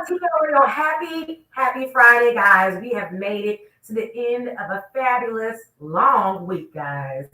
TKO, happy Friday, guys. We have made it to the end of a fabulous long week, guys.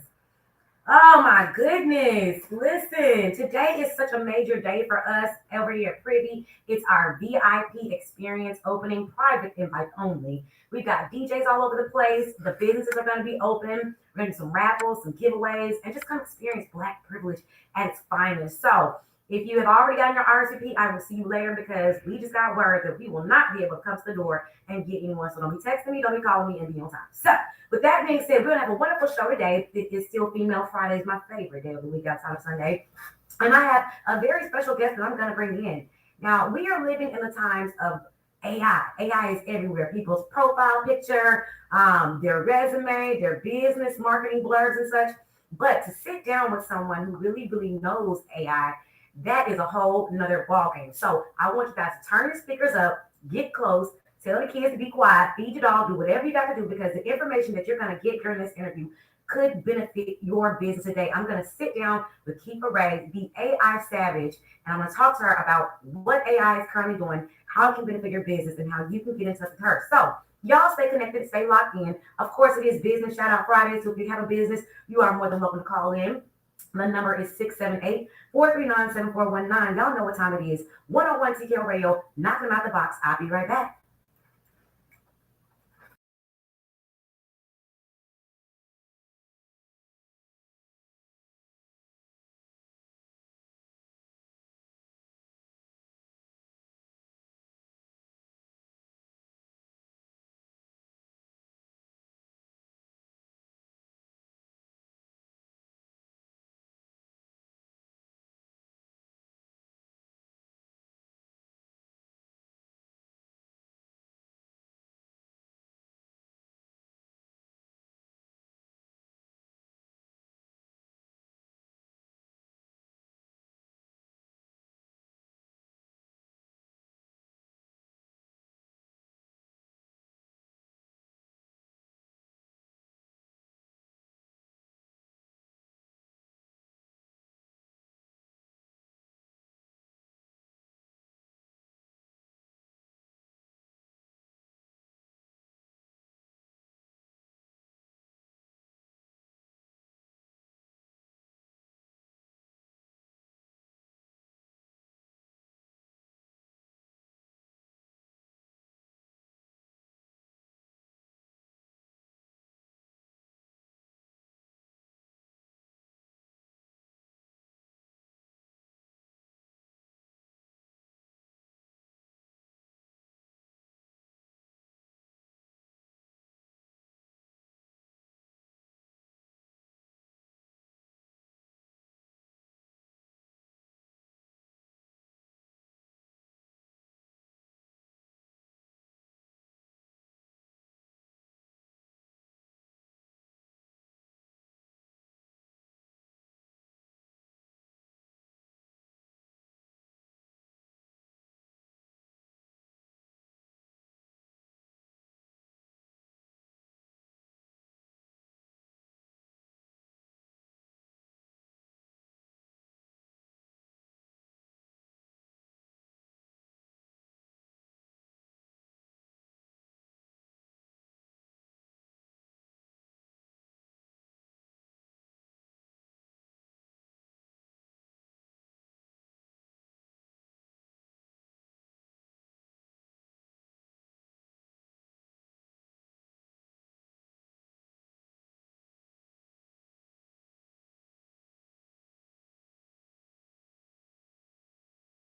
Oh my goodness. Listen, today is such a major day for us over here at Privy. It's our VIP experience opening, private invite only. We've got DJs all over the place. The businesses are going to be open. We're going to do some raffles, some giveaways, and just come experience Black privilege at its finest. So, if you have already gotten your RSVP, I will see you later because we just got word that we will not be able to come to the door and get anyone. So don't be texting me, don't be calling me, and be on time. So with that being said, we're gonna have a wonderful show today. It is still Female Friday, is my favorite day of the week outside of Sunday. And I have a very special guest that I'm gonna bring in. Now we are living in the times of AI. AI is everywhere. People's profile picture, their resume, their business marketing blurbs and such. But to sit down with someone who really knows AI, that is a whole nother ball game. So I want you guys to turn your speakers up, get close, tell the kids to be quiet, feed your dog, do whatever you got to do because the information that you're going to get during this interview could benefit your business today. I'm going to sit down with Keefa, the AI savage, and I'm going to talk to her about what AI is currently doing, how it can benefit your business, and how you can get in touch with her. So y'all stay connected, stay locked in. Of course, it is Business Shout Out Friday, so if you have a business, you are more than welcome to call in. The number is 678-439-7419. Y'all know what time it is. 101 TKO Radio, knocking them out the box. I'll be right back.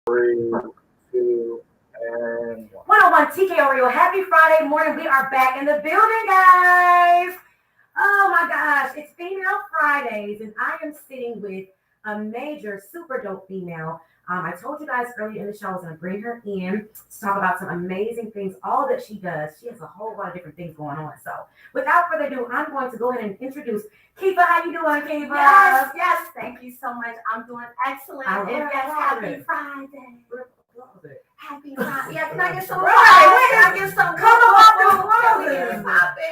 Three, two, and one. 101 TKO Radio. Happy Friday morning. We are back in the building, guys. Oh my gosh, it's Female Fridays, and I am sitting with a major, super dope female. I told you guys earlier in the show I was going to bring her in to talk about some amazing things, all that she does. She has a whole lot of different things going on. So, without further ado, I'm going to go ahead and introduce Keefa. How you doing, Keefa? Yes. Thank you so much. I'm doing excellent. And yes, happy Friday. Happy Friday. Yeah, can I get some? Right. Can I get some? Come on, Poppin'.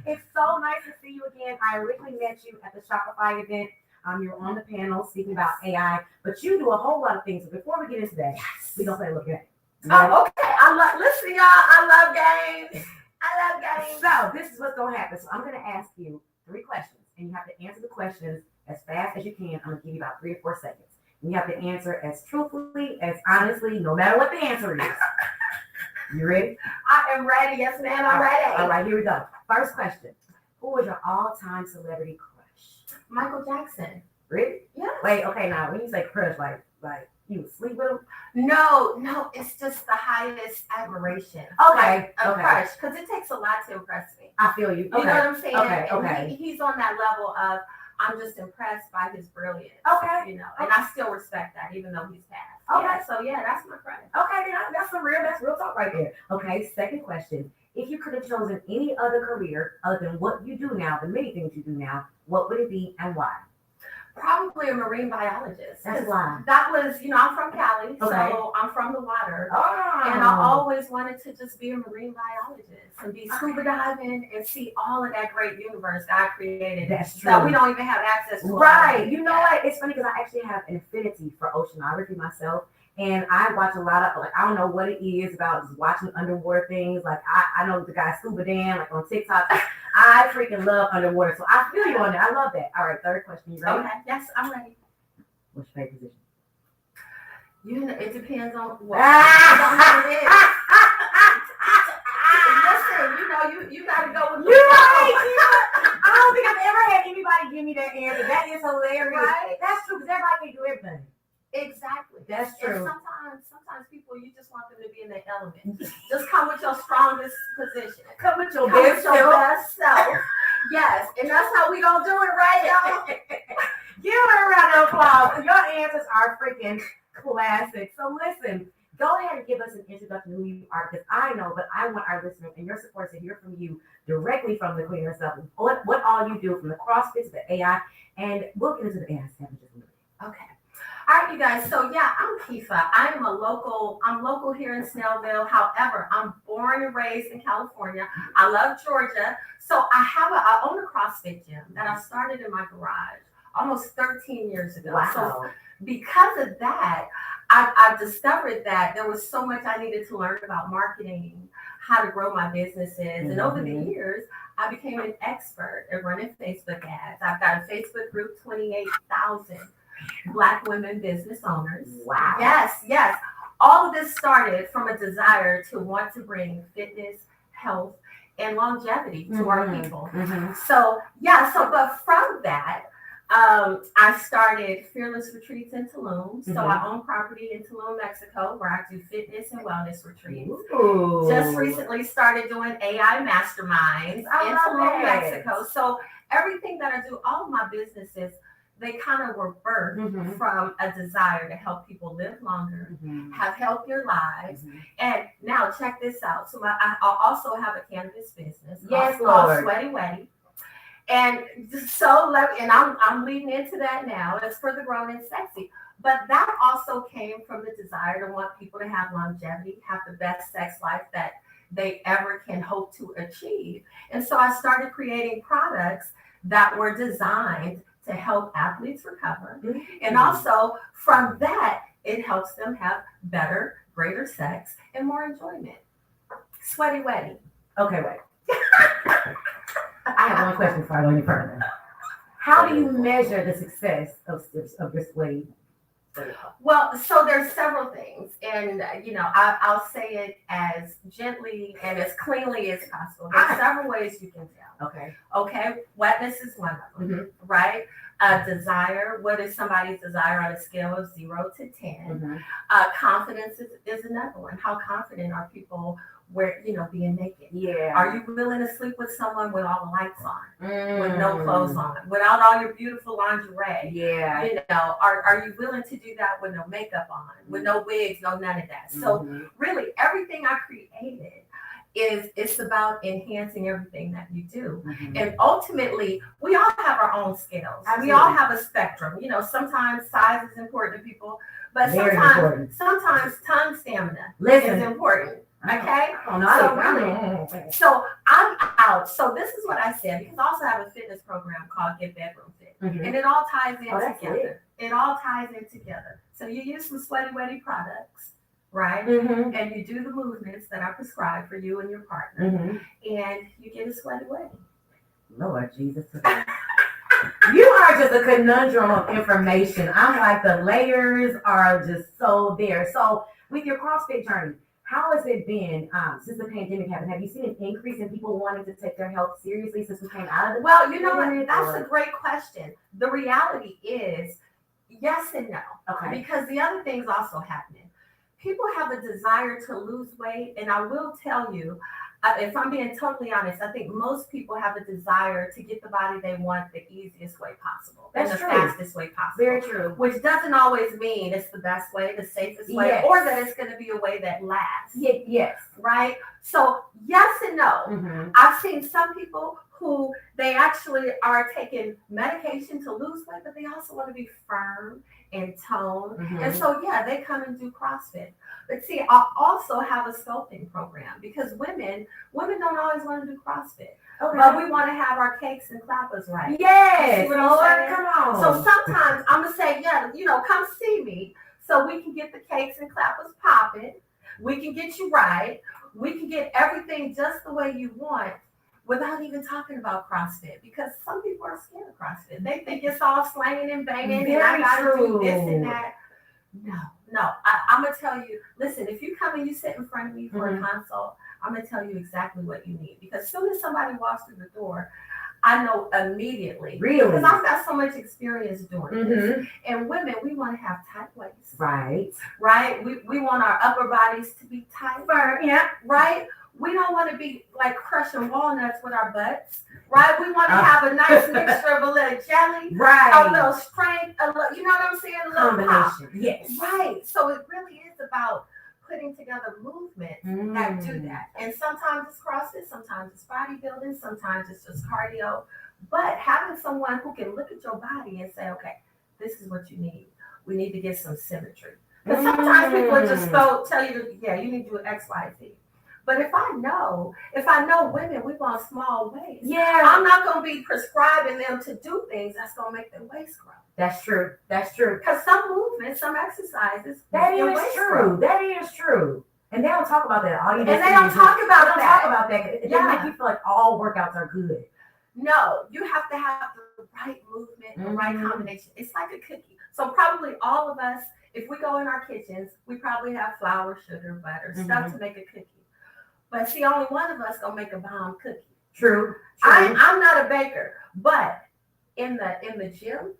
It's so nice to see you again. I originally met you at the Shopify event You're on the panel speaking about AI, but you do a whole lot of things. So before we get into that, we're going to play a little game. Oh, okay. Listen, y'all, I love games. I love games. So this is what's going to happen. So I'm going to ask you 3 questions, and you have to answer the questions as fast as you can. I'm going to give you about 3 or 4 seconds. And you have to answer as truthfully, as honestly, no matter what the answer is. You ready? I am ready. Yes, ma'am. I'm ready. All right, here we go. First question. Who is your all-time celebrity crush? Michael Jackson. Really? Yeah. Wait, okay, now when you say crush, like you would sleep with him? No, it's just the highest admiration. Okay, a okay. crush, because it takes a lot to impress me. I feel you. You know what I'm saying? Okay, And okay. he's on that level of I'm just impressed by his brilliance. Okay. You know, and I still respect that even though he's passed. Okay. Yeah, so yeah, that's my crush. Okay, that's real talk right there. Okay, second question. If you could have chosen any other career other than what you do now, the many things you do now, what would it be and why? Probably a marine biologist. That's why. That was, I'm from Cali, Okay. so I'm from the water. Oh. And I always wanted to just be a marine biologist and be scuba diving and see all of that great universe God created. That's true. That we don't even have access to. Right. You know what? It's funny because I actually have an affinity for oceanography myself. And I watch a lot of, I don't know what it is about just watching underwater things. Like, I know the guy Scuba Dan, like on TikTok. I freaking love underwater. So I feel you on that. I love that. All right, third question. You ready? Okay. Yes, I'm ready. What's your favorite You position? know, it depends on what it is. Listen, you got to go with the You're right. I don't think I've ever had anybody give me that answer. That is hilarious. Right? That's true because everybody can do everything. Exactly. That's true. And sometimes people, you just want them to be in their element. Just come with your strongest position. Come with your Come best with your self. best self. Yes, and that's how we gonna do it, right, y'all? Give her a round of applause. Your answers are freaking classic. So listen, go ahead and give us an introduction to who you are because I know, but I want our listeners and your supporters to hear from you directly from the queen herself. What all you do from the CrossFit to the AI, and we'll get into the AI stuff in just a minute. Okay. All right, you guys. So yeah, I'm Keefa. I'm local here in Snellville. However, I'm born and raised in California. I love Georgia. So I own a CrossFit gym that I started in my garage almost 13 years ago. Wow. So because of that, I discovered that there was so much I needed to learn about marketing, how to grow my businesses. Mm-hmm. And over the years, I became an expert at running Facebook ads. I've got a Facebook group, 28,000 Black women business owners. Wow. Yes. All of this started from a desire to want to bring fitness, health, and longevity to our people. Mm-hmm. But from that, I started Fearless Retreats in Tulum. So I own property in Tulum, Mexico, where I do fitness and wellness retreats. Ooh. Just recently started doing AI masterminds in Tulum, Mexico. So everything that I do, all of my businesses, they kind of were birthed from a desire to help people live longer, have healthier lives. And now check this out. So I also have a cannabis business called Sweaty Wetty. And so, and I'm leading into that now. It's for the grown and sexy. But that also came from the desire to want people to have longevity, have the best sex life that they ever can hope to achieve. And so I started creating products that were designed to help athletes recover. And also from that, it helps them have better, greater sex and more enjoyment. Sweaty Wetty. Okay, wait. I have one question before I go any further. How do you measure the success of this Sweaty? Well, so there's several things, and I'll say it as gently and as cleanly as possible. There's several ways you can tell. Okay. Wetness is one of them, right? Desire. What is somebody's desire on a scale of 0 to 10? Confidence is another one. How confident are people being naked? Yeah. Are you willing to sleep with someone with all the lights on, with no clothes on, without all your beautiful lingerie? Yeah. Are you willing to do that with no makeup on, with no wigs, no none of that? So really, everything I created it's about enhancing everything that you do. And ultimately, we all have our own scales. Absolutely. We all have a spectrum. Sometimes size is important to people, but sometimes tongue stamina is important. Okay? So I'm out. So this is what I said, because I also have a fitness program called Get Bedroom Fit. And it all ties in that's together. It all ties in together. So you use some sweaty, wetty products, right? And you do the movements that are prescribed for you and your partner, and you get a sweaty, wetty. Lord Jesus. You are just a conundrum of information. I'm like, the layers are just so there. So with your CrossFit journey, how has it been since the pandemic happened? Have you seen an increase in people wanting to take their health seriously since we came out of the Well, you know what? That's a great question. The reality is yes and no. Okay. Because the other thing's also happening. People have a desire to lose weight, and I will tell you, if I'm being totally honest, I think most people have a desire to get the body they want the easiest way possible. That's and the true. fastest way possible. Very true. Which doesn't always mean it's the best way, the safest way, Yes. or that it's going to be a way that lasts. Yes. Right? So yes and no. I've seen some people who they actually are taking medication to lose weight, but they also want to be firm and toned. And so, yeah, they come and do CrossFit. But see, I also have a sculpting program because women don't always want to do CrossFit. Okay. But we want to have our cakes and clappers right. Yes, Lord, come on. So sometimes I'm going to say, yeah, come see me so we can get the cakes and clappers popping. We can get you right. We can get everything just the way you want without even talking about CrossFit, because some people are scared of CrossFit. They think it's all slanging and banging and I got to do this and that. No. I'm going to tell you, listen, if you come and you sit in front of me for a consult, I'm going to tell you exactly what you need. Because as soon as somebody walks through the door, I know immediately. Really? Because I've got so much experience doing this. And women, we want to have tight waists. Right. We want our upper bodies to be tight. Yeah. Right? We don't want to be like crushing walnuts with our butts. Right? We want to have a nice mixture of a little jelly. Right. A little strength. You know what I'm saying? A little combination. pop. Yes. Right. So it really is about putting together movements that do that. And sometimes it's CrossFit, sometimes it's bodybuilding, sometimes it's just cardio. But having someone who can look at your body and say, okay, this is what you need. We need to get some symmetry. Because sometimes people just go tell you, you need to do X, Y, Z. But if I know women, we want small waists. Yeah. I'm not going to be prescribing them to do things that's going to make their waist grow. That's true. Because some movements, some exercises, that is true. That is true. And they don't talk about that. They don't talk about that. It make you feel like all workouts are good. No, you have to have the right movement, the right combination. It's like a cookie. So probably all of us, if we go in our kitchens, we probably have flour, sugar, butter, stuff to make a cookie. But see, only one of us gonna make a bomb cookie. True. I'm not a baker, but in the gym,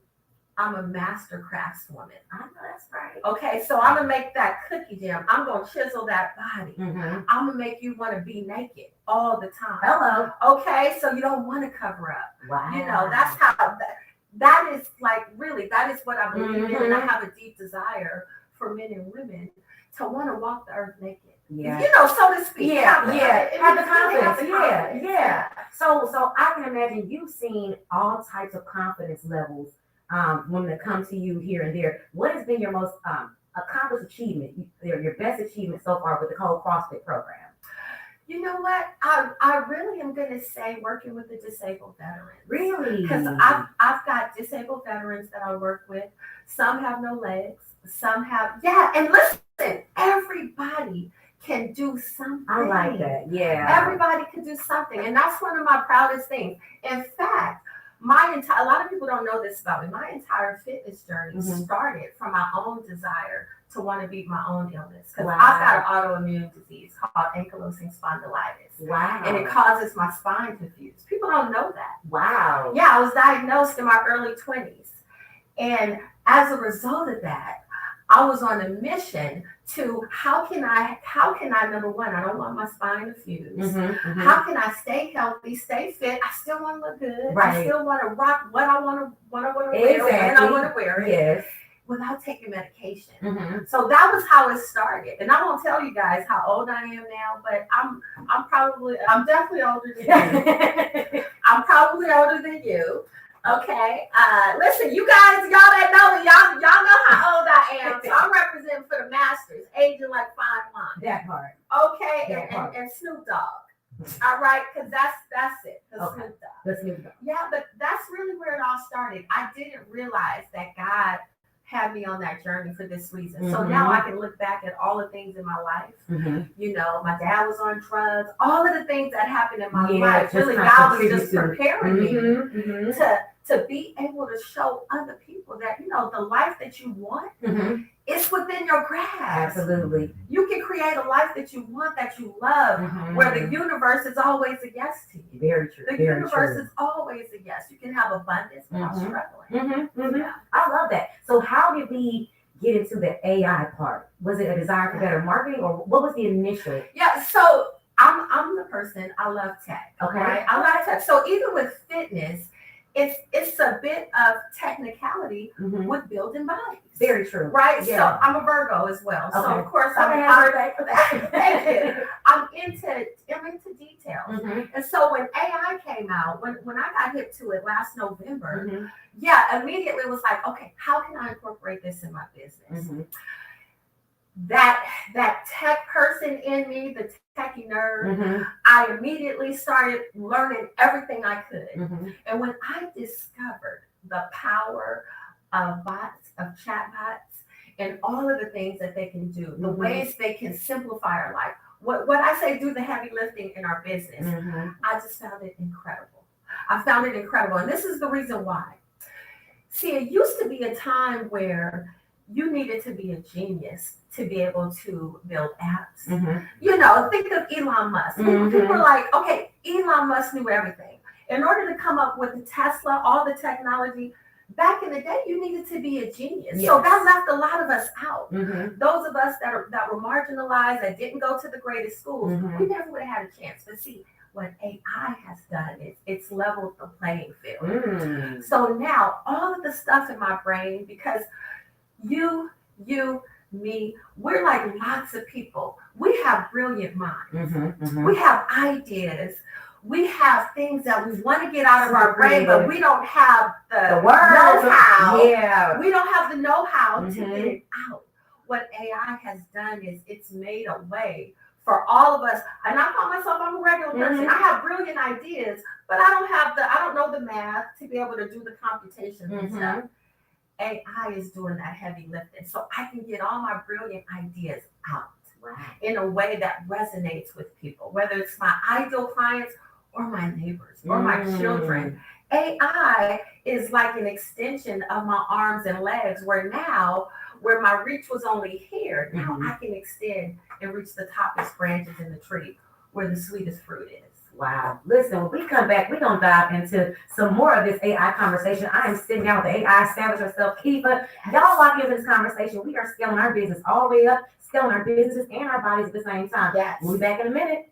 I'm a master craftswoman. I know that's right. Okay, so I'm gonna make that cookie jam. I'm gonna chisel that body. I'm gonna make you want to be naked all the time. Hello. Okay, so you don't want to cover up. Wow. That's how that is like really, that is what I believe in. And I have a deep desire for men and women to want to walk the earth naked. Yeah. so to speak. Have the confidence. Yeah. So I can imagine you've seen all types of confidence levels when they come to you here and there. What has been your most accomplished achievement, your best achievement so far with the whole CrossFit program? You know what? I really am going to say working with the disabled veterans. Really? Because I've got disabled veterans that I work with. Some have no legs. Some have, and listen, everybody can do something. I like that. Yeah. Everybody can do something. And that's one of my proudest things. In fact, a lot of people don't know this about me. My entire fitness journey started from my own desire to want to beat my own illness. Because I've got an autoimmune disease called ankylosing spondylitis. Wow. And it causes my spine to fuse. People don't know that. Wow. Yeah, I was diagnosed in my early 20s. And as a result of that, I was on a mission to how can I number one, I don't want my spine to fuse. How can I stay healthy, stay fit? I still want to look good. Right. I still want to rock what I want to wear when I want to wear it. Yes. Without taking medication. So that was how it started. And I won't tell you guys how old I am now, but I'm definitely older than you. I'm probably older than you. Okay. Listen, you guys, y'all that know me, y'all know how old I am. So I'm representing for the masters, aging like fine wine. That part. Okay. And Snoop Dogg. All right, because that's it. Okay. Let's move on. Yeah, but that's really where it all started. I didn't realize that God had me on that journey for this reason. So now I can look back at all the things in my life. You know, my dad was on drugs. All of the things that happened in my life, really, God was just preparing me to be able to show other people that, you know, the life that you want, it's within your grasp. Absolutely. You can create a life that you want, that you love, where the universe is always a yes to you. Very true. The universe is always a yes. You can have abundance without struggling. Yeah. I love that. So how did we get into the AI part? Was it a desire for better marketing, or what was the initial? Yeah, so I'm the person, I love tech. Okay. Right? I love tech. So even with fitness, it's a bit of technicality with building bodies. Very true. Right? Yeah. So I'm a Virgo as well. Okay. So of course I'm into details. And so when AI came out, when I got hip to it last November, immediately it was like, okay, how can I incorporate this in my business? That tech person in me, the techie nerd, I immediately started learning everything I could. And when I discovered the power of bots, of chat bots, and all of the things that they can do, the ways they can simplify our life, what I say, do the heavy lifting in our business, I just found it incredible. I found it incredible. And this is the reason why. See, it used to be a time where you needed to be a genius to be able to build apps. You know, think of Elon Musk. People are like, okay, Elon Musk knew everything. In order to come up with the Tesla, all the technology, back in the day, you needed to be a genius. Yes. So that left a lot of us out. Those of us that were marginalized, that didn't go to the greatest schools, we never would have had a chance. But see, what AI has done is it's leveled the playing field. So now all of the stuff in my brain, because you, me, we're like lots of people. We have brilliant minds. We have ideas. We have things that we want to get out of our brain, but we don't have the know-how. Yeah. We don't have the know-how to get it out. What AI has done is it's made a way for all of us. And I call myself, I'm a regular person. I have brilliant ideas, but I don't know the math to be able to do the computations and stuff. AI is doing that heavy lifting. So I can get all my brilliant ideas out in a way that resonates with people, whether it's my ideal clients or my neighbors or my children. AI is like an extension of my arms and legs, where my reach was only here, now I can extend and reach the toppest branches in the tree where the sweetest fruit is. Wow. Listen, when we come back, we're going to dive into some more of this AI conversation. I am sitting down with the AI established herself, Keefa. Y'all lock into this conversation. We are scaling our business all the way up, scaling our businesses and our bodies at the same time. Yes. We'll be back in a minute.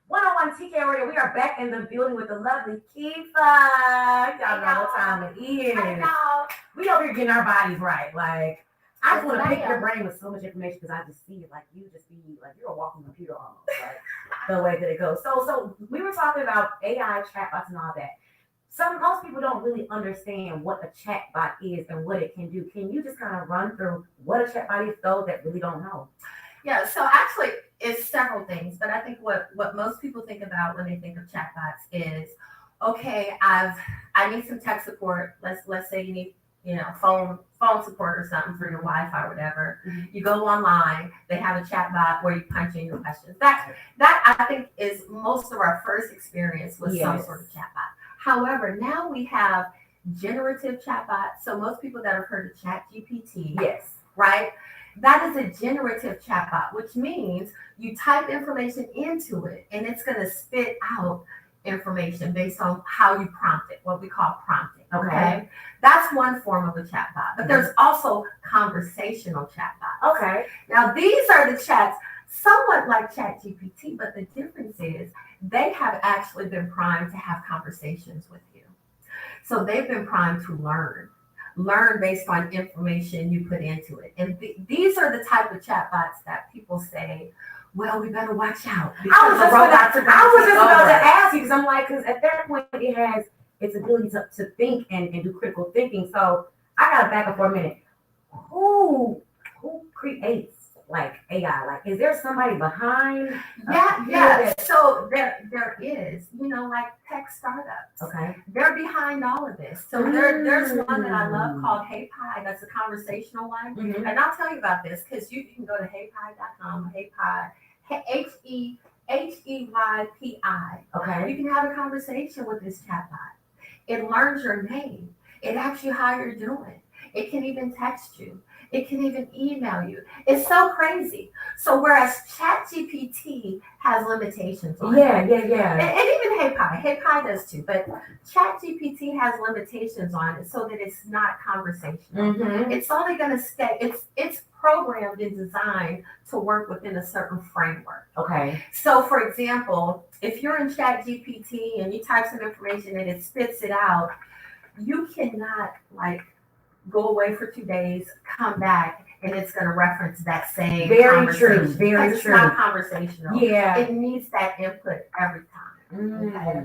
101 TK Radio. We are back in the building with the lovely Keefa. Y'all know what time it is. I know. We over here getting our bodies right. Like, I just want to pick ma'am. your brain with so much information because I just see it like you just be like you're a walking computer almost, like the way that it goes. So we were talking about AI chatbots and all that. Most people don't really understand what a chatbot is and what it can do. Can you just kind of run through what a chatbot is, though, that really don't know? Yeah, so actually it's several things, but I think what most people think about when they think of chatbots is, okay, I need some tech support. Let's say you need, phone support or something for your Wi-Fi or whatever. Mm-hmm. You go online, they have a chatbot where you punch in your questions. That I think is most of our first experience with some sort of chatbot. However, now we have generative chatbots. So most people that have heard of ChatGPT, Yes, right? That is a generative chatbot, which means you type information into it and it's going to spit out information based on how you prompt it, what we call prompting. Okay. That's one form of a chatbot, but there's also conversational chatbots. Okay. Now, these are the chats somewhat like ChatGPT, but the difference is they have actually been primed to have conversations with you. So they've been primed to learn based on information you put into it. And these are the type of chatbots that people say, well, we better watch out. I was just about to ask you because I'm like, because at that point it has its ability to think and do critical thinking. So I got to back up for a minute. Who creates like AI? Like, is there somebody behind? Yeah. So there is, like tech startups. Okay. They're behind all of this. So there's one that I love called Hey Pi. That's a conversational one. Mm-hmm. And I'll tell you about this because you can go to heypi.com, HeyPi, HEYPI. Okay. You can have a conversation with this chatbot. It learns your name. It asks you how you're doing. It can even text you. It can even email you. It's so crazy. So whereas ChatGPT has limitations on it. Yeah. And even HeyPi does too, but ChatGPT has limitations on it so that it's not conversational. Mm-hmm. It's only going to stay, it's programmed and designed to work within a certain framework. Okay. So for example, if you're in ChatGPT and you type some information and it spits it out, you cannot go away for 2 days, come back, and it's going to reference that same conversation. Very true. It's not conversational. Yeah. It needs that input every time. Okay.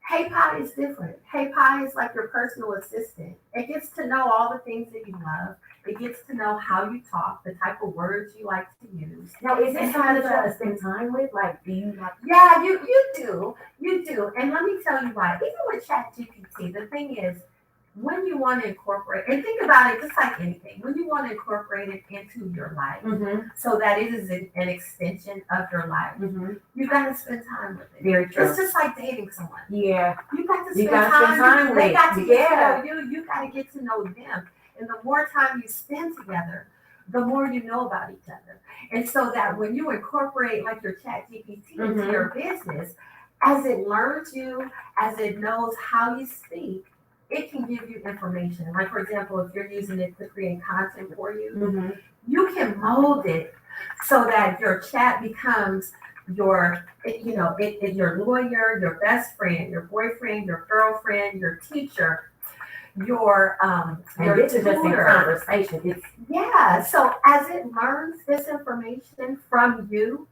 HeyPi is different. HeyPi is like your personal assistant. It gets to know all the things that you love. It gets to know how you talk, the type of words you like to use. Now, is this something that you have to spend time with? Like, do you have? Yeah, you do. You do. And let me tell you why. Even with ChatGPT, the thing is, when you want to incorporate, and think about it just like anything, when you want to incorporate it into your life, so that it is an extension of your life, you got to spend time with it. Very true. It's just like dating someone. Yeah. You got to spend time with it. They got to get to know you. You got to get to know them. And the more time you spend together, the more you know about each other. And so that when you incorporate like your ChatGPT into your business, as it learns you, as it knows how you speak, it can give you information. Like, for example, if you're using it to create content for you, you can mold it so that your chat becomes your lawyer, your best friend, your boyfriend, your girlfriend, your teacher, your this is just a conversation. So as it learns this information from you,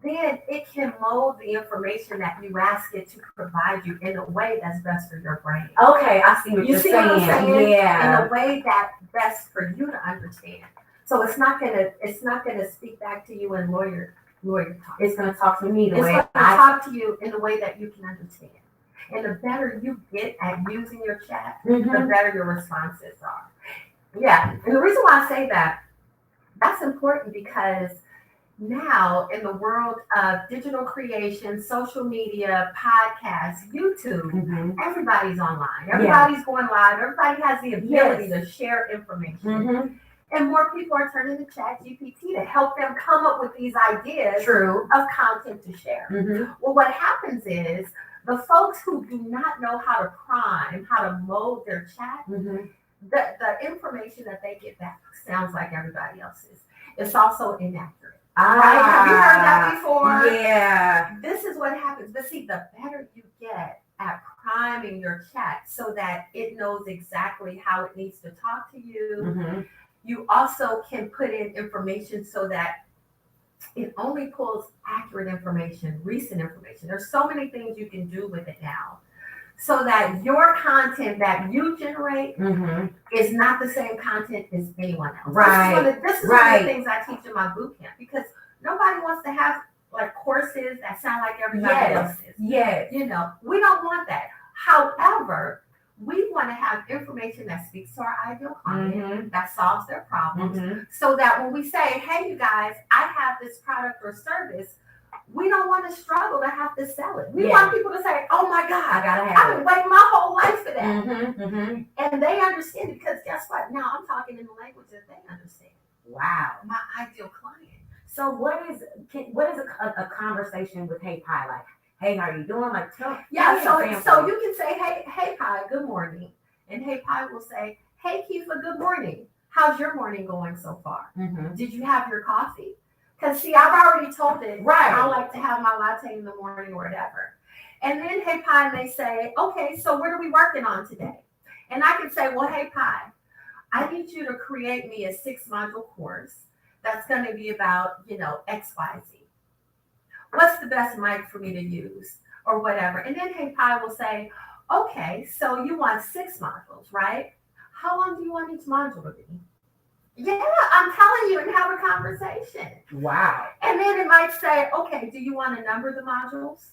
then it can mold the information that you ask it to provide you in a way that's best for your brain. Okay, I see what you're saying. What I'm saying? Yeah. In a way that's best for you to understand. So it's not gonna speak back to you in lawyer talk. It's gonna talk to me the way It's gonna talk to you in a way that you can understand. And the better you get at using your chat, the better your responses are. Yeah, and the reason why I say that's important because now in the world of digital creation, social media, podcasts, YouTube, everybody's online. Everybody's going live. Everybody has the ability to share information. And more people are turning to ChatGPT to help them come up with these ideas of content to share. Well, what happens is the folks who do not know how to prime, how to mold their chat, the information that they get back sounds like everybody else's. It's also inaccurate. Right? Have you heard that before? Yeah. This is what happens. But see, the better you get at priming your chat so that it knows exactly how it needs to talk to you, you also can put in information so that it only pulls accurate information, recent information. There's so many things you can do with it now, so that your content that you generate is not the same content as anyone else. Right. This is one of the things I teach in my boot camp, because nobody wants to have like courses that sound like everybody else's. Yes. You know, we don't want that. However, we want to have information that speaks to our ideal client, that solves their problems, so that when we say, hey, you guys, I have this product or service, we don't want to struggle to have to sell it. We want people to say, oh my God, I've been waiting my whole life for that. And they understand it, because guess what? Now I'm talking in the language that they understand. Wow. My ideal client. So what is a conversation with Hey Pie like? Hey, how are you doing? Like, so you can say, hey Pie, good morning. And Hey Pie will say, hey Keefa, good morning. How's your morning going so far? Did you have your coffee? Because see, I've already told it, I like to have my latte in the morning or whatever. And then Hey Pie may say, okay, so what are we working on today? And I can say, well, Hey Pie, I need you to create me a 6-module course that's going to be about, X, Y, Z. What's the best mic for me to use or whatever? And then Hey Pie will say, okay, so you want 6 modules, right? How long do you want each module to be? Yeah, I'm telling you, and have a conversation. Wow. And then it might say, okay, do you want to number the modules?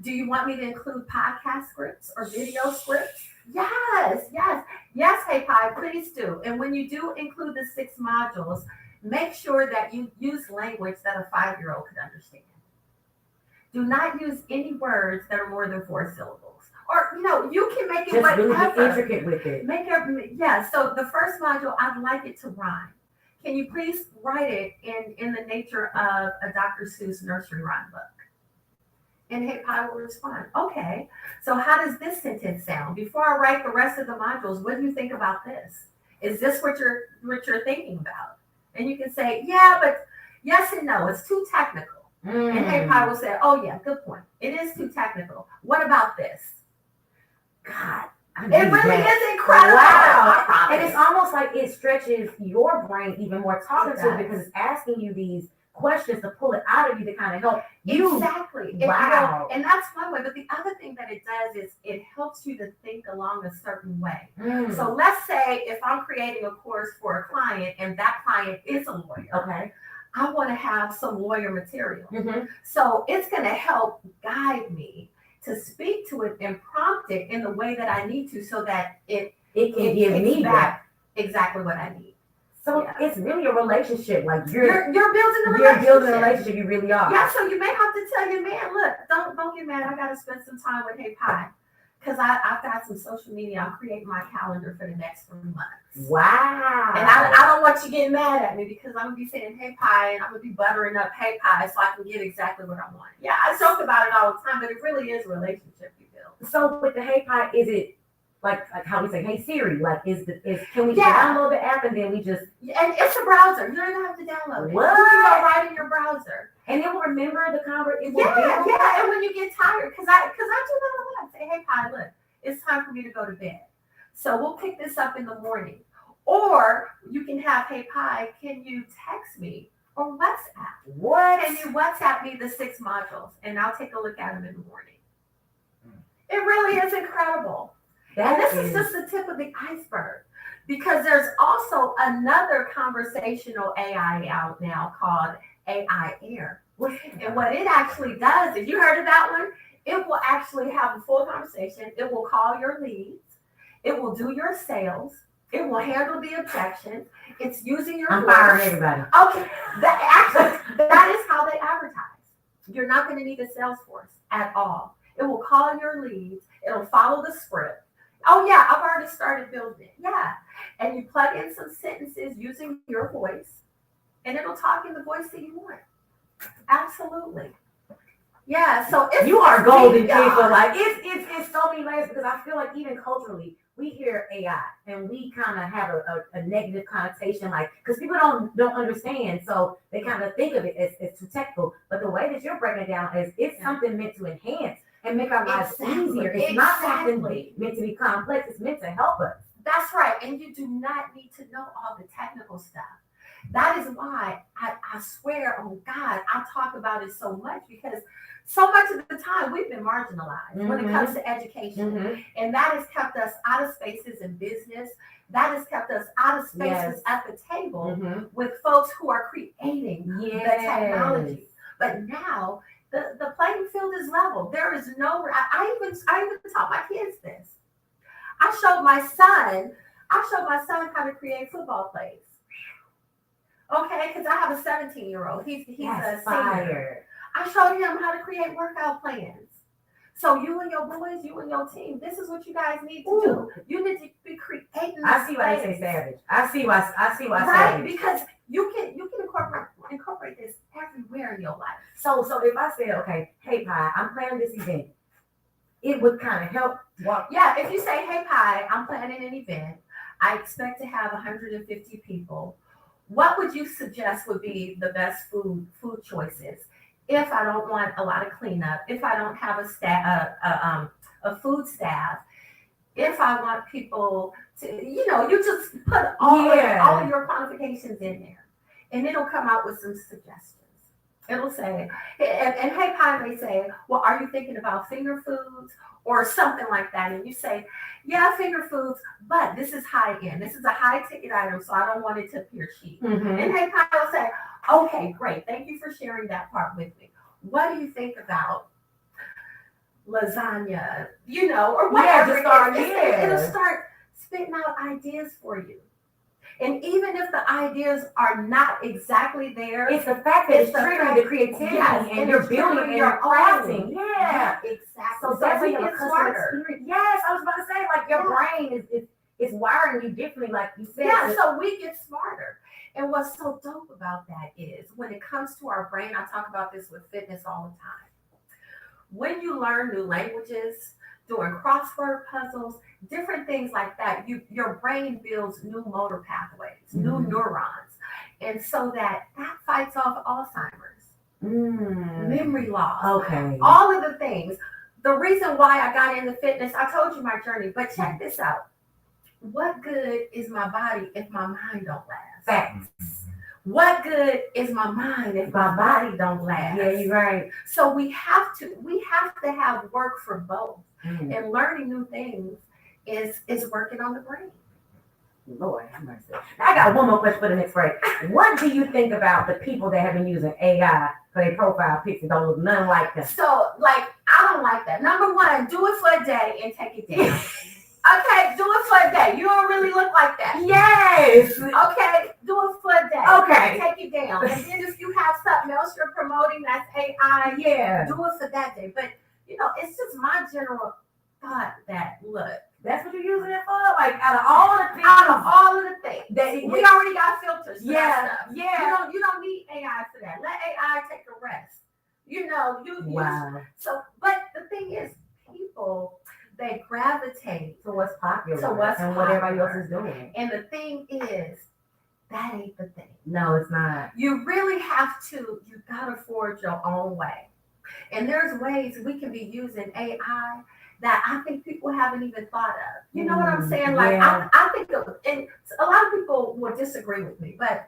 Do you want me to include podcast scripts or video scripts? Yes, Hey Pie, please do. And when you do include the 6 modules, make sure that you use language that a 5-year-old could understand. Do not use any words that are more than 4 syllables. Or, you can make it just whatever. Really get intricate with it. So the first module, I'd like it to rhyme. Can you please write it in the nature of a Dr. Seuss nursery rhyme book? And Hey Pie will respond, okay, so how does this sentence sound? Before I write the rest of the modules, what do you think about this? Is this what you're thinking about? And you can say, yeah, but yes and no, it's too technical. And Hey Pie will say, oh yeah, good point. It is too technical. What about this? God, it really is incredible. Wow. And it's almost like it stretches your brain even more talking to it, because it's asking you these questions to pull it out of you to kind of help you. Exactly. Wow. And that's one way. But the other thing that it does is it helps you to think along a certain way. So let's say if I'm creating a course for a client and that client is a lawyer. Okay. I want to have some lawyer material. So it's going to help guide me to speak to it and prompt it in the way that I need to, so that it can give me back exactly what I need. So it's really a relationship. Like you're building a relationship. You're building a relationship. You really are. Yeah. So you may have to tell your man, look, don't get mad. I got to spend some time with Hey Pie, because I've got some social media. I'm creating my calendar for the next 3 months. Wow. And I don't want you getting mad at me, because I'm gonna be saying Hey Pie, and I'm gonna be buttering up Hey Pie so I can get exactly what I want. Yeah, I joke about it all the time, but it really is a relationship you build. So with the Hey Pie, is it like how we say Hey Siri? Like can we download the app and then we just and it's a browser. You don't even have to download it. What? You can go right in your browser. And it will remember the conversation. Yeah. And when you get tired, because I do that a lot. Say, Hey Pie, look, it's time for me to go to bed. So we'll pick this up in the morning. Or you can have, Hey Pie, can you text me or WhatsApp? What? Can you WhatsApp me the 6 modules, and I'll take a look at them in the morning. It really is incredible. And this is just the tip of the iceberg, because there's also another conversational AI out now called AI Air. And what it actually does, if you heard of that one, it will actually have a full conversation. It will call your leads. It will do your sales. It will handle the objections. It's using your voice. Firing everybody. Okay. That is how they advertise. You're not going to need a sales force at all. It will call your leads. It'll follow the script. Oh, yeah, I've already started building it. Yeah. And you plug in some sentences using your voice, and it'll talk in the voice that you want. Absolutely. Yeah. So you are golden, Keefa. Like it's so many layers, because I feel like even culturally, we hear AI and we kind of have a negative connotation, like, because people don't understand, so they kind of think of it as too technical. But the way that you're breaking it down is it's something meant to enhance and make our lives easier. It's not something meant to be complex. It's meant to help us. That's right. And you do not need to know all the technical stuff. That is why I swear on God, I talk about it so much, because so much of the time we've been marginalized when it comes to education. And that has kept us out of spaces in business. That has kept us out of spaces at the table with folks who are creating the technology. But now the playing field is level. There is no, I even taught my kids this. I showed my son how to create football plays. Okay, because I have a 17-year-old. He's a senior. I showed him how to create workout plans. So you and your boys, you and your team, this is what you guys need to do. You need to be creating. I see why they say savage. I see why right, savage. because you can incorporate this everywhere in your life. So if I say, okay, hey Pi, I'm planning this event, it would kind of help. Yeah, if you say, hey Pi, I'm planning an event. I expect to have 150 people. What would you suggest would be the best food choices? If I don't want a lot of cleanup, if I don't have a food staff, if I want people to, you just put all of your qualifications in there, and it'll come out with some suggestions. It'll say, and hey Pi may say, well, are you thinking about finger foods or something like that? And you say, yeah, finger foods, but this is high end. This is a high ticket item, so I don't want it to appear cheap. And hey Pi will say, okay, great. Thank you for sharing that part with me. What do you think about lasagna, or whatever? It'll start spitting out ideas for you. And even if the ideas are not exactly there, it's the fact that it's triggering the creativity and you're building your crafting. Yeah, exactly. So that's when you get smarter. Yes, I was about to say, like, your brain is wiring you differently, like you said. Yeah, so we get smarter. And what's so dope about that is when it comes to our brain, I talk about this with fitness all the time. When you learn new languages, doing crossword puzzles, different things like that, your brain builds new motor pathways, new neurons. And so that fights off Alzheimer's, memory loss, all of the things. The reason why I got into fitness, I told you my journey, but check this out. What good is my body if my mind don't last? Facts. What good is my mind if my body don't last? Yeah, you're right. So we have to have work for both. And learning new things is working on the brain. Lord have mercy. I got one more question for the next break. What do you think about the people that have been using AI for their profile pics and don't look none like them? So, I don't like that. Number one, do it for a day and take it down. Okay, do it for a day. You don't really look like that. Yes. Okay, do it for a day. Okay. Take it down. And then if you have something else you're promoting that's AI, do it for that day. But, it's just my general thought that, look, that's what you're using it for? Like, out of all of the things. We already got filters for that stuff. Yeah. You don't need AI for that. Let AI take a rest. Wow. But the thing is, people, they gravitate to what's popular and what everybody else is doing. And the thing is, that ain't the thing. No, it's not. You really have to, you gotta forge your own way. And there's ways we can be using AI that I think people haven't even thought of. You know what I'm saying? Like, I think, and a lot of people will disagree with me, but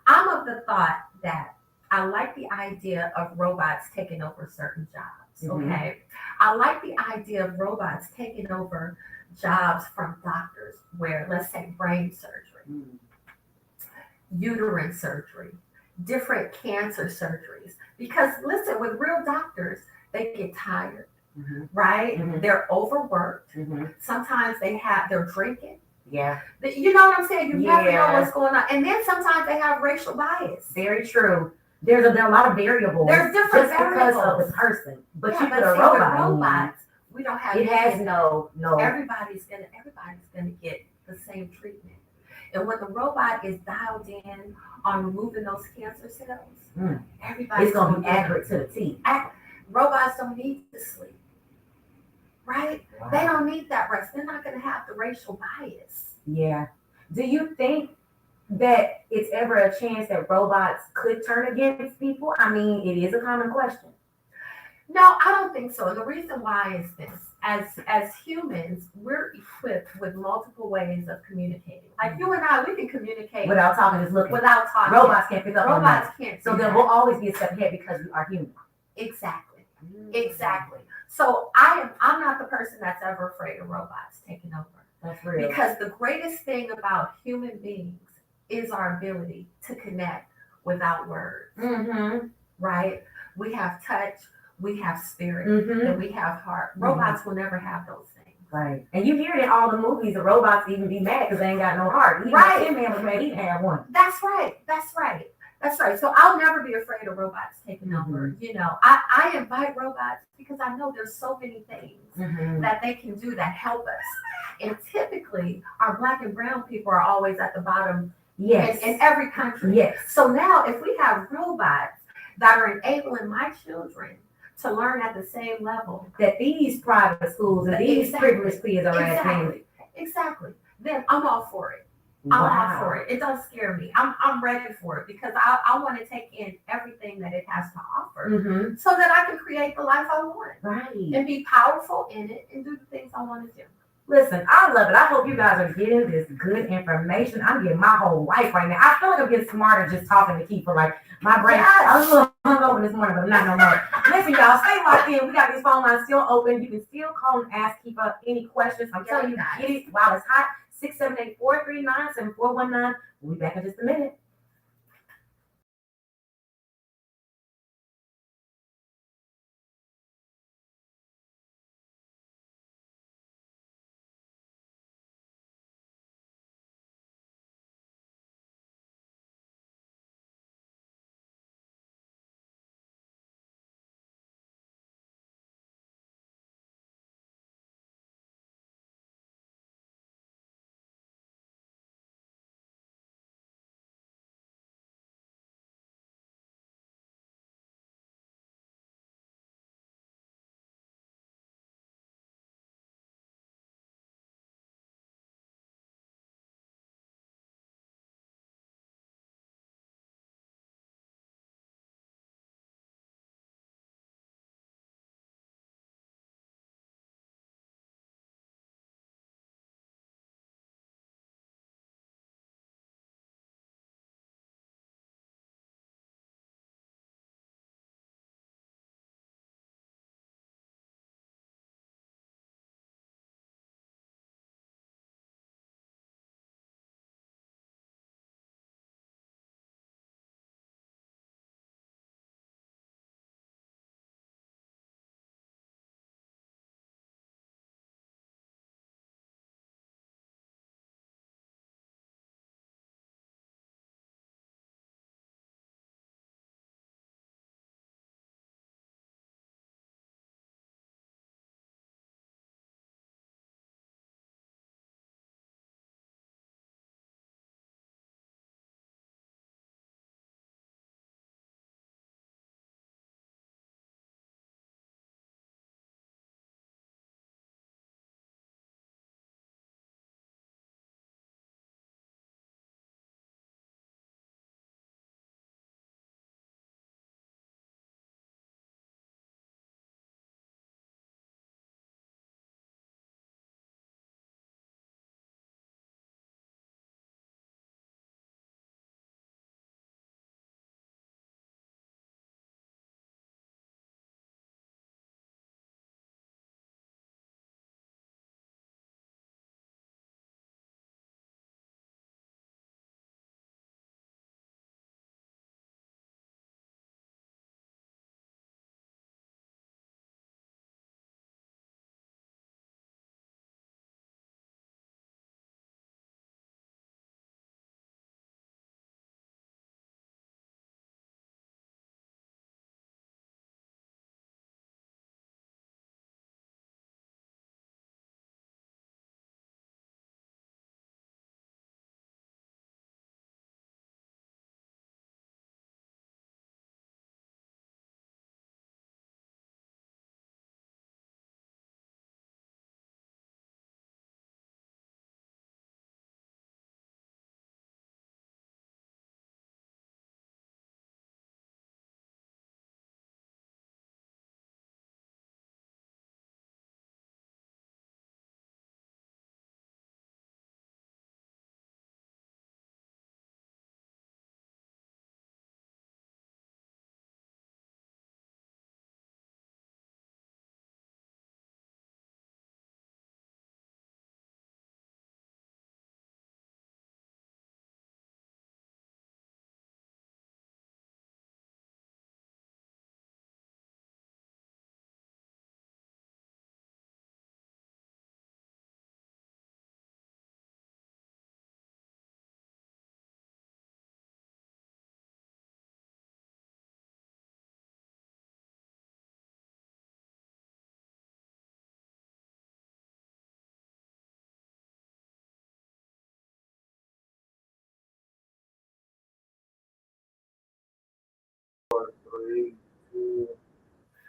I'm of the thought that I like the idea of robots taking over certain jobs, okay? I like the idea of robots taking over jobs from doctors where, let's say, brain surgery, uterine surgery, different cancer surgeries. Because listen, with real doctors, they get tired, right? They're overworked. Sometimes they're drinking. Yeah. You know what I'm saying? You never know what's going on. And then sometimes they have racial bias. Very true. There are a lot of variables. There's different variables because of the person. But you put a robot, we don't have it has no. Everybody's gonna get the same treatment. And when the robot is dialed in on removing those cancer cells, everybody's it's gonna be accurate to the T. Robots don't need to sleep. right? Wow. They don't need that rest. They're not going to have the racial bias. Yeah. Do you think that it's ever a chance that robots could turn against people? I mean, it is a common question. No, I don't think so. And the reason why is this: as humans, we're equipped with multiple ways of communicating. Like you and I, we can communicate Without talking, just looking. without talking. Robots can't pick up on that. Robots can't. So then we'll always be a step ahead because we are human. Exactly. Exactly. So I'm not the person that's ever afraid of robots taking over. That's real. Because the greatest thing about human beings is our ability to connect without words. Mm-hmm. Right? We have touch, we have spirit, Mm-hmm. and we have heart. Robots will never have those things. Right. And you hear it in all the movies, the robots even be mad because they ain't got no heart. Even Right. Tin Man was mad, he didn't have one. That's right. That's right. That's right. So I'll never be afraid of robots taking over. You know, I invite robots because I know there's so many things that they can do that help us. And typically, our Black and brown people are always at the bottom. Yes. In every country. Yes. So now, if we have robots that are enabling my children to learn at the same level that these private schools and these privileged kids are at, exactly, then I'm all for it. I'm all for it. It don't scare me. I'm ready for it because I want to take in everything that it has to offer so that I can create the life I want. Right. And be powerful in it and do the things I want to do. Listen, I love it. I hope you guys are getting this good information. I'm getting my whole life right now. I feel like I'm getting smarter just talking to Keefa. Like my brain, I was a little hungover this morning, but I'm not no more. Listen, y'all, stay locked in. We got these phone lines still open. You can still call and ask Keefa any questions. I'm telling you, get it while it's hot. 678-439-7419. We'll be back in just a minute.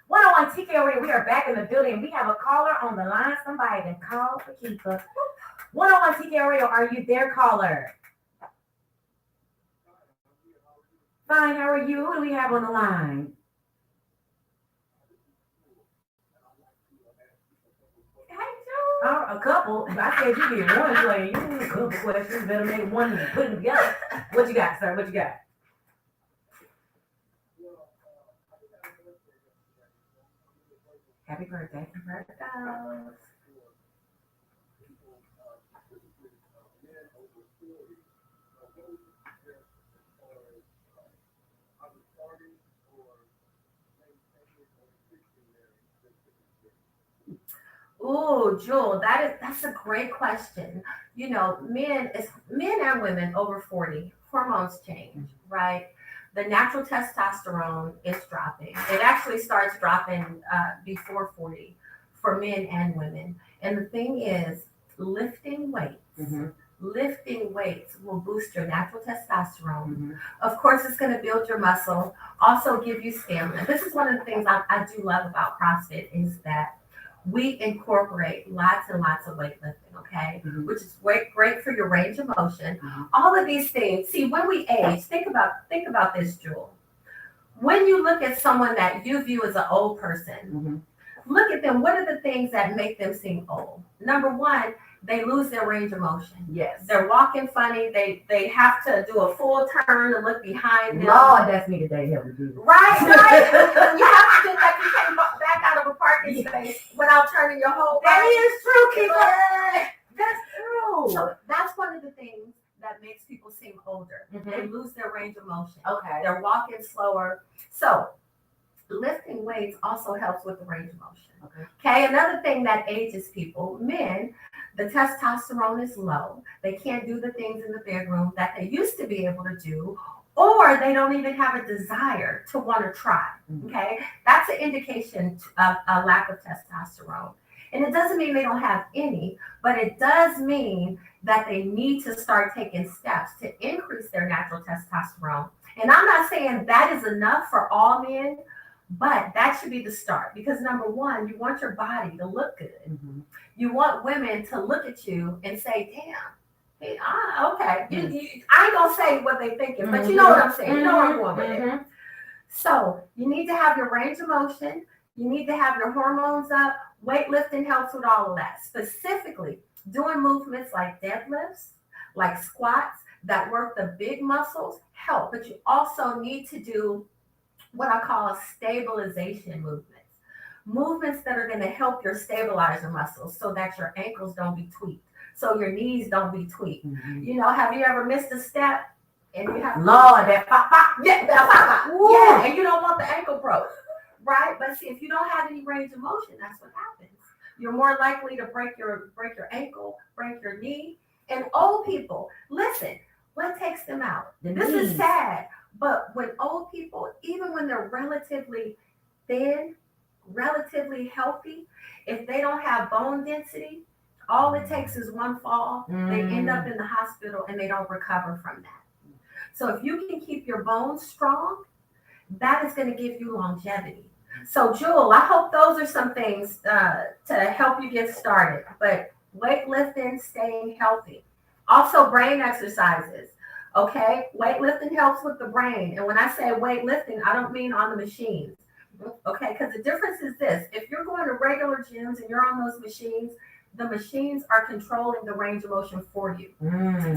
101 TK Radio. We are back in the building. We have a caller on the line. Somebody can call for Keefa. 101 TK Radio. Are you there, caller? Fine. How are you? Who do we have on the line? A couple. I said you get one play. You need a couple questions. Better make one and put them together. What you got, sir? What you got? Happy birthday. Virgos. Oh, Jewel, that's a great question. You know, men and women over 40, hormones change, right? The natural testosterone is dropping. It actually starts dropping before 40 for men and women. And the thing is, lifting weights. Mm-hmm. Lifting weights will boost your natural testosterone. Mm-hmm. Of course, it's going to build your muscle, also give you stamina. This is one of the things I do love about CrossFit is that we incorporate lots and lots of weightlifting, okay? Mm-hmm. Which is great for your range of motion. Mm-hmm. All of these things. See, when we age, think about this, Jewel. When you look at someone that you view as an old person, mm-hmm. look at them. What are the things that make them seem old? Number one, they lose their range of motion. Yes. They're walking funny. They have to do a full turn and look behind them. Lord, that's me today. Help me do. Right. You have to do like you came back out of a parking space without turning your whole body. That is true, Keefa. That's true. So that's one of the things that makes people seem older. Mm-hmm. They lose their range of motion. Okay. They're walking slower. So lifting weights also helps with the range of motion. Okay. Another thing that ages people, men, the testosterone is low. They can't do the things in the bedroom that they used to be able to do, or they don't even have a desire to want to try. Okay. That's an indication of a lack of testosterone. And it doesn't mean they don't have any, but it does mean that they need to start taking steps to increase their natural testosterone. And I'm not saying that is enough for all men, but that should be the start, because number one, you want your body to look good. Mm-hmm. You want women to look at you and say, damn, hey, okay. Mm-hmm. I ain't gonna say what they thinking, but you know what I'm saying. Mm-hmm. You know where I'm going with it. So you need to have your range of motion. You need to have your hormones up. Weightlifting helps with all of that. Specifically, doing movements like deadlifts, like squats that work the big muscles help. But you also need to do what I call stabilization movements. Movements that are going to help your stabilizer muscles so that your ankles don't be tweaked, so your knees don't be tweaked. Mm-hmm. You know, have you ever missed a step and you have Lord, that pop, yeah, that pop. Yeah, and you don't want the ankle broke, right? But see, if you don't have any range of motion, that's what happens. You're more likely to break your ankle, break your knee. And old people, listen, what takes them out? This is sad. But when old people, even when they're relatively thin, relatively healthy, if they don't have bone density, all it takes is one fall. They end up in the hospital and they don't recover from that. So if you can keep your bones strong, that is going to give you longevity. So Jewel, I hope those are some things to help you get started. But weightlifting, staying healthy. Also brain exercises. Okay, weightlifting helps with the brain. And when I say weightlifting, I don't mean on the machines. Okay, because the difference is this. If you're going to regular gyms and you're on those machines, the machines are controlling the range of motion for you.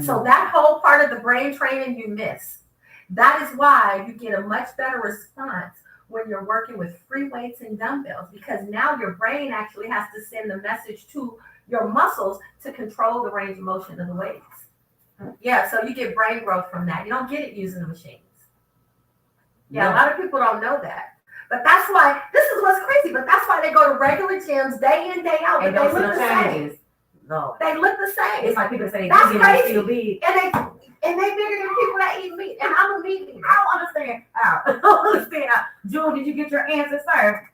So that whole part of the brain training you miss. That is why you get a much better response when you're working with free weights and dumbbells, because now your brain actually has to send the message to your muscles to control the range of motion of the weights. Yeah, so you get brain growth from that. You don't get it using the machines. Yeah, a lot of people don't know that. But that's why, this is what's crazy, but that's why they go to regular gyms day in, day out. And they look the same. No. They look the same. It's like people say, that's crazy. And they bigger than people that eat meat. And I'm a meat eater. I don't understand. I don't understand. Jewel, did you get your answer, sir?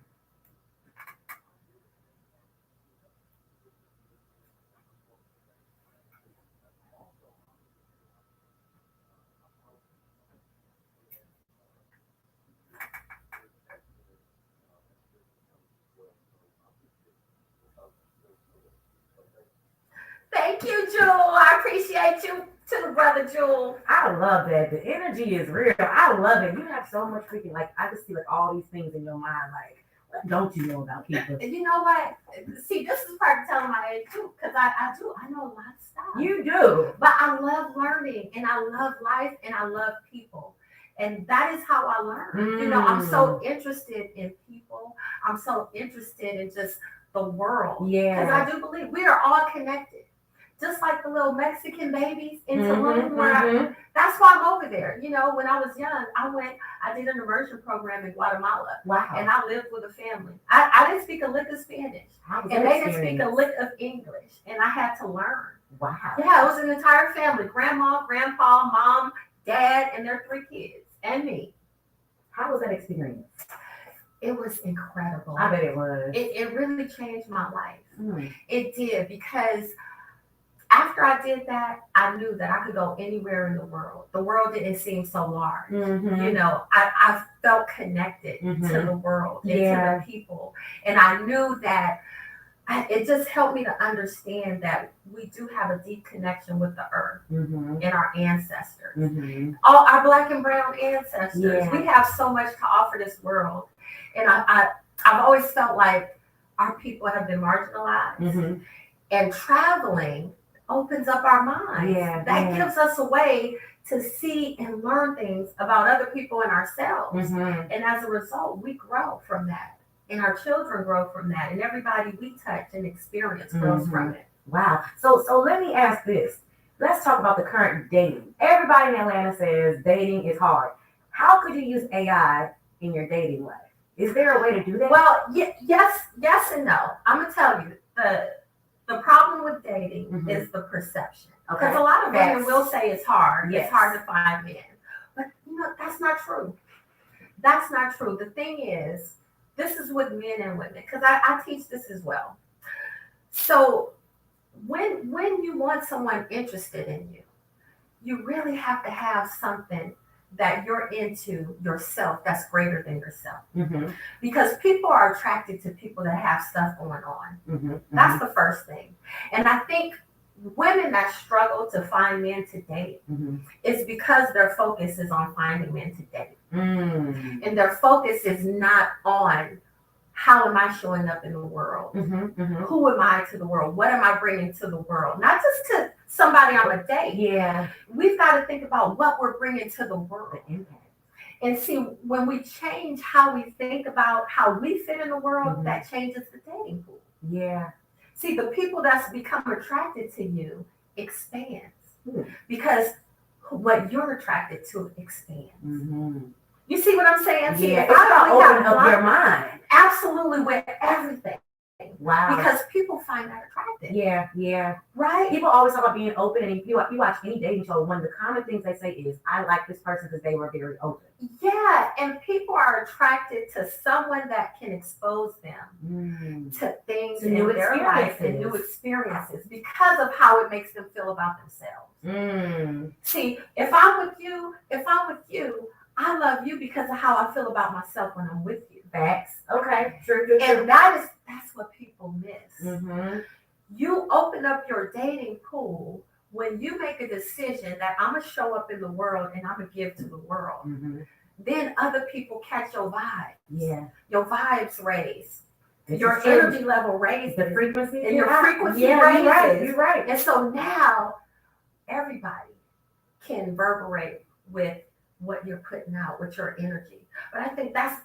appreciate you too, Brother Jewel. I love that. The energy is real. I love it. You have so much freaking, like, I just see like all these things in your mind. Like, what don't you know about people? You know what? See, this is part of telling my age too, because I know a lot of stuff. You do. But I love learning, and I love life, and I love people. And that is how I learn. You know, I'm so interested in people. I'm so interested in just the world. Yeah. Because I do believe we are all connected. Just like the little Mexican babies in Tulum, that's why I'm over there. You know, when I was young, I did an immersion program in Guatemala. Wow. And I lived with a family. I didn't speak a lick of Spanish. And they didn't speak a lick of English. And I had to learn. Wow. Yeah, it was an entire family. Grandma, grandpa, mom, dad, and their 3 kids. And me. How was that experience? It was incredible. I bet it was. It really changed my life. It did, because after I did that, I knew that I could go anywhere in the world. The world didn't seem so large. You know, I felt connected to the world and to the people. And I knew that it just helped me to understand that we do have a deep connection with the earth and our ancestors. All our Black and brown ancestors. We have so much to offer this world. And I've always felt like our people have been marginalized. And traveling opens up our minds. That gives us a way to see and learn things about other people and ourselves. And as a result, we grow from that. And our children grow from that. And everybody we touch and experience grows from it. Wow. So let me ask this. Let's talk about the current dating. Everybody in Atlanta says dating is hard. How could you use AI in your dating life? Is there a way to do that? Well, yes and no. I'm going to tell you, the problem with dating is the perception. Because a lot of women will say it's hard. It's hard to find men. But, you know, that's not true. That's not true. The thing is, this is with men and women, because I teach this as well. So when you want someone interested in you, you really have to have something that you're into yourself that's greater than yourself. Because people are attracted to people that have stuff going on. That's the first thing. And I think women that struggle to find men to date is because their focus is on finding men to date. And their focus is not on how am I showing up in the world? Who am I to the world? What am I bringing to the world? Not just to somebody on a date. We've got to think about what we're bringing to the world. And see, when we change how we think about how we fit in the world, that changes the dating pool. See, the people that's become attracted to you expands because what you're attracted to expands. You see what I'm saying? See, It's about opening up your mind. Absolutely, with everything. Wow. Because people find that attractive. Right? People always talk about being open, and if you watch any dating show, one of the common things they say is, I like this person because they were very open. And people are attracted to someone that can expose them to things in their life and new experiences because of how it makes them feel about themselves. See, if I'm with you, I love you because of how I feel about myself when I'm with you. Facts. Okay. True. And that's what people miss. You open up your dating pool when you make a decision that I'm going to show up in the world and I'm going to give to the world. Then other people catch your vibe. Your vibes raise. Your energy level raises. The frequency. And your frequency raises. You're right. And so now everybody can reverberate with what you're putting out, with your energy. But I think that's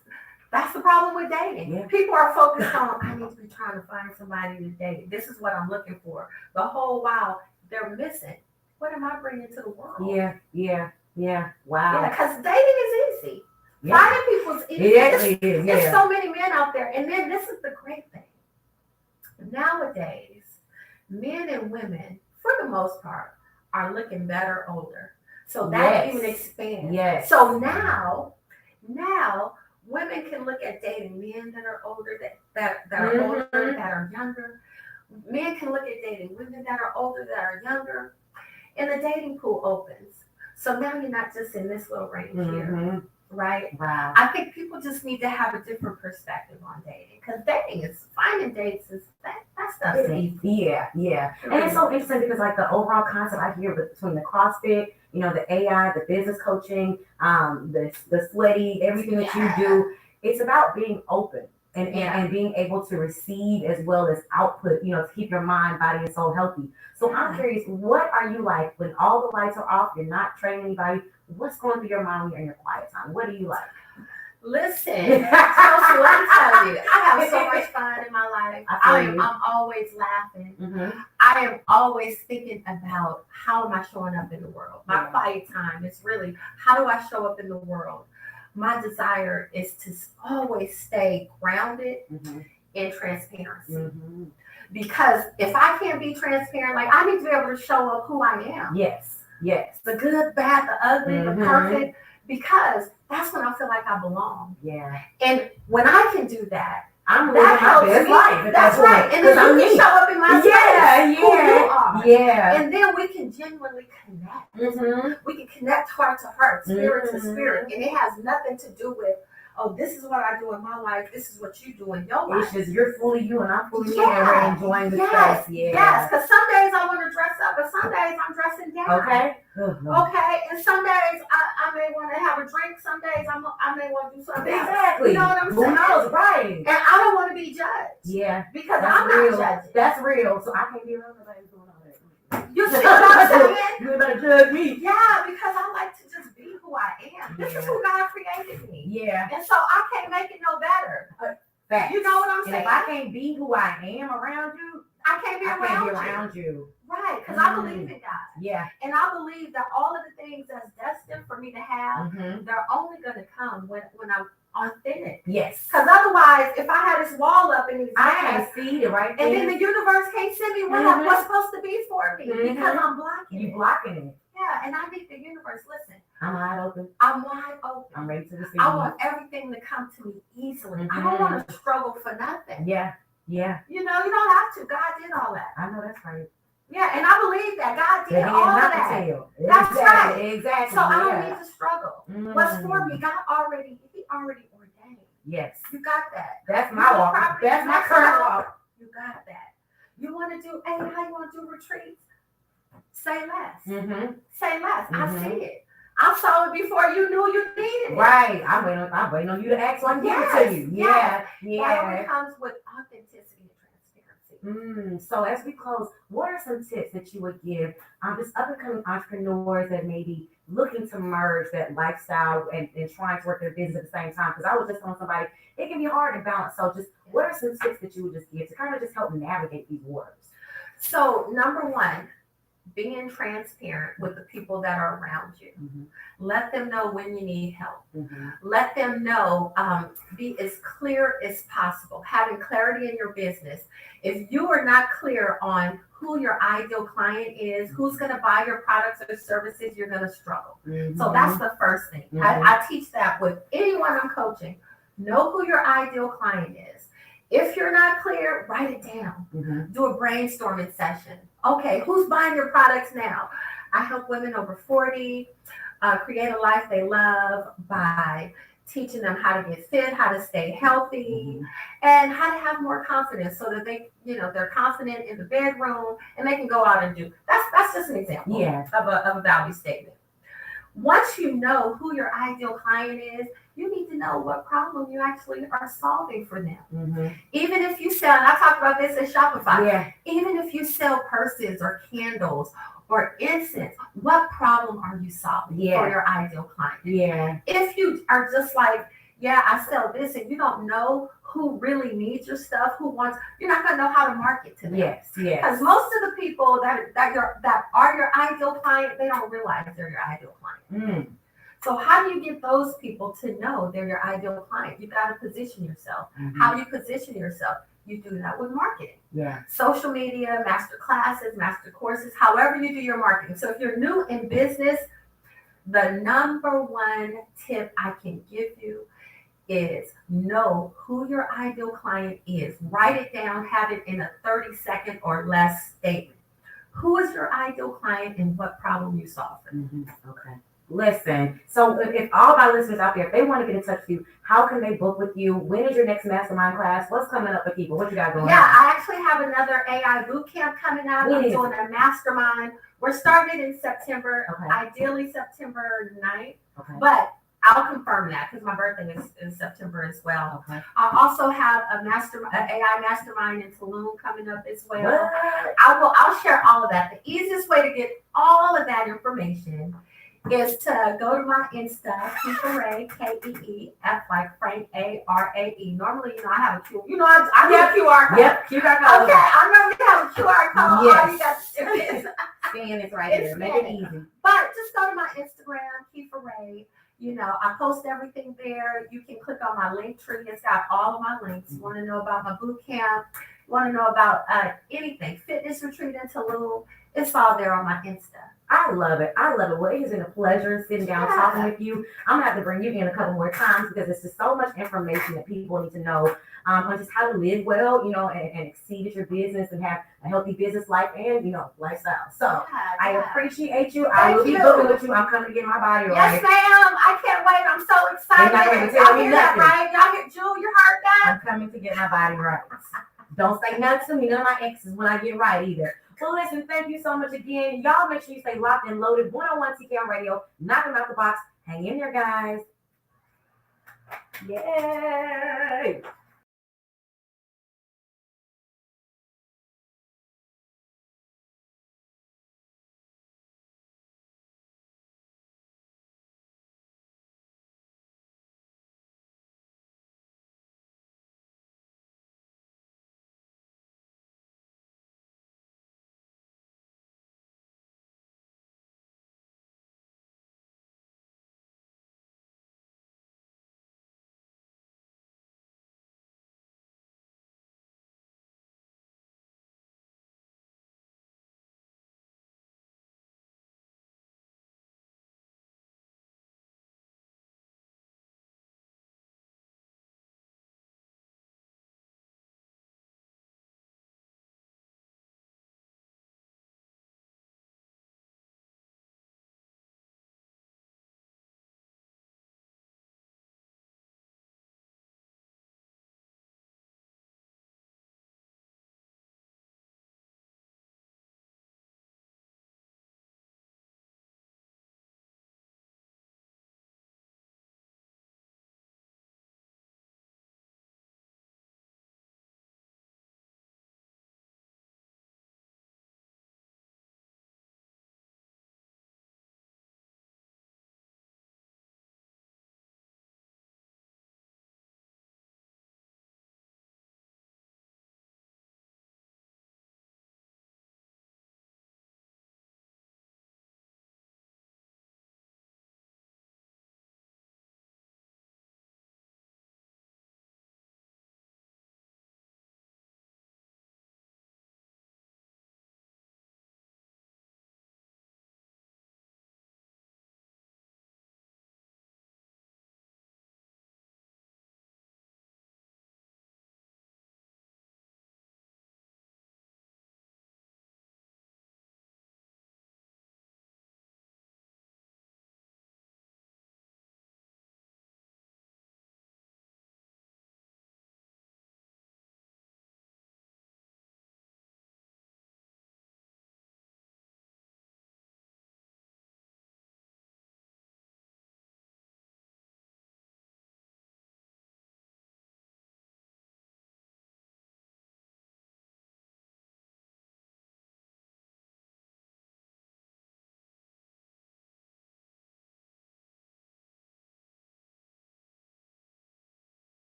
the problem with dating. People are focused on, I need to be trying to find somebody to date. This is what I'm looking for. The whole while they're missing. What am I bringing to the world? Wow. Because dating is easy. Finding people is easy. There's so many men out there. And then this is the great thing. Nowadays, men and women, for the most part, are looking better older. So that even expands. So now women can look at dating men that are older, that are older, that are younger. Men can look at dating women that are older, that are younger. And the dating pool opens. So now you're not just in this little range here. right? Wow. I think people just need to have a different perspective on dating, because dating is finding dates is that stuff's easy. Yeah. And it's so interesting because like the overall concept I hear between the CrossFit, the AI, the business coaching, the sweaty, everything that you do, it's about being open and being able to receive as well as output, to keep your mind, body, and soul healthy. So I'm curious, what are you like when all the lights are off, you're not training anybody? What's going through your mind when you're in your quiet time? What do you like? Listen, Chelsea, let me tell you, I have so much fun in my life. I'm always laughing. Mm-hmm. I am always thinking about how am I showing up in the world. My quiet time is really how do I show up in the world. My desire is to always stay grounded in transparency. Mm-hmm. Because if I can't be transparent, like I need to be able to show up who I am. Yes. The good, bad, the ugly, the perfect, because that's when I feel like I belong. Yeah. And when I can do that, I'm living my best life. That's right. And then you can show up in my space, who you are. Yeah. And then we can genuinely connect. Mm-hmm. We can connect heart to heart, spirit to spirit. And it has nothing to do with, oh, this is what I do in my life. This is what you do in your life. It's just you're fully you and I'm fully me and we're enjoying the space. Yes, because some days I want to dress up, but some days I'm dressing down. Okay. Okay, and some days I may want to have a drink. Some days I may want to do something. Exactly. You know what I'm saying? Who knows, right? And I don't want to be judged. Yeah. Because that's I'm real. not judging. That's real. So I can't be around nobody doing all that. You see what I'm saying? You better judge me. Yeah, because I like to just be who I am. This is who God created me. Yeah. And so I can't make it no better. Facts. You know what I'm saying? And if I can't be who I am around you, I can't be around you. Right, because I believe in God. Yeah. And I believe that all of the things that's destined for me to have, they're only going to come when I'm authentic. Yes. Because otherwise, if I had this wall up in these I can't see the right and thing. then the universe can't send me what's supposed to be for me because I'm blocking You blocking it. Yeah, and I need the universe. Listen. I'm wide open. I'm wide open. I'm ready to receive. I want everything to come to me easily. I don't want to struggle for nothing. Yeah. You don't have to. God did all that. I know that's right. Yeah, and I believe that God did all of that. That's right. Exactly. So I don't need to struggle. What's for me? God He already ordained. Yes. You got that. That's my walk. That's my current walk. You got that. You want to do, how you want to do retreats? Say less. Say less. I see it. I saw it before you knew you needed it. Right. I'm waiting on you to ask so I can give it to you. Yeah. That only comes with authenticity and transparency. So as we close, what are some tips that you would give just up and coming entrepreneurs that may be looking to merge that lifestyle and trying to work their business at the same time? Because I was just on somebody, it can be hard to balance. So just what are some tips that you would just give to kind of just help navigate these waters? So number one, being transparent with the people that are around you. Let them know when you need help. Let them know, be as clear as possible, having clarity in your business. If you are not clear on who your ideal client is, who's going to buy your products or services, you're going to struggle. So that's the first thing. I teach that with anyone I'm coaching. Know who your ideal client is. If you're not clear, write it down. Do a brainstorming session. Okay, who's buying your products now? I help women over 40 create a life they love by teaching them how to get fit, how to stay healthy, and how to have more confidence so that they, they're confident in the bedroom and they can go out and do. That's just an example of a value statement. Once you know who your ideal client is, you need to know what problem you actually are solving for them. Even if you sell, and I talked about this at Shopify, even if you sell purses or candles or incense, what problem are you solving for your ideal client? If you are just like, I sell this, and you don't know who really needs your stuff, you're not going to know how to market to them. Because most of the people that are your ideal client, they don't realize they're your ideal client. So how do you get those people to know they're your ideal client? You got to position yourself. How do you position yourself? You do that with marketing. Social media, master classes, master courses, however you do your marketing. So if you're new in business, the number one tip I can give you is know who your ideal client is. Write it down, have it in a 30-second or less statement. Who is your ideal client and what problem you solve for them? Okay. Listen, so if all my listeners out there, if they want to get in touch with you, how can they book with you? When is your next mastermind class? What's coming up for people? What you got going Yeah, on? I actually have another AI boot camp coming up. When I'm is doing a mastermind. We're starting in September, Okay. ideally September 9th, Okay. but I'll confirm that because my birthday is in September as well. Okay. I also have an AI mastermind in Tulum coming up as well. What? I'll share all of that. The easiest way to get all of that information is to go to my Insta, Keefa Ray, Keef, like Frank Arae. Normally, I have a QR. I have a QR code. Yep, QR code. Okay, I know you have a QR code. Yes. All you got to do is Scan it right here. Make it easy. But just go to my Instagram, Keefa Ray. I post everything there. You can click on my link tree. It's got all of my links. You want to know about my boot camp? You want to know about anything? Fitness retreat in Tulum. It's all there on my Insta. I love it. I love it. Well, it has been a pleasure sitting down talking with you. I'm going to have to bring you in a couple more times because there's just so much information that people need to know on just how to live well, and exceed at your business and have a healthy business life and, lifestyle. So I appreciate you. I will be booking with you. I'm coming to get my body right. Yes, ma'am. I can't wait. I'm so excited. They're not going to tell me nothing. Right? Y'all get Jewel, you heard that? I'm coming to get my body right. Don't say nothing to me. None of my exes when I get right either. Well, listen, thank you so much again. Y'all make sure you stay locked and loaded. 101 TK Radio. Knock them out the box. Hang in there, guys. Yay!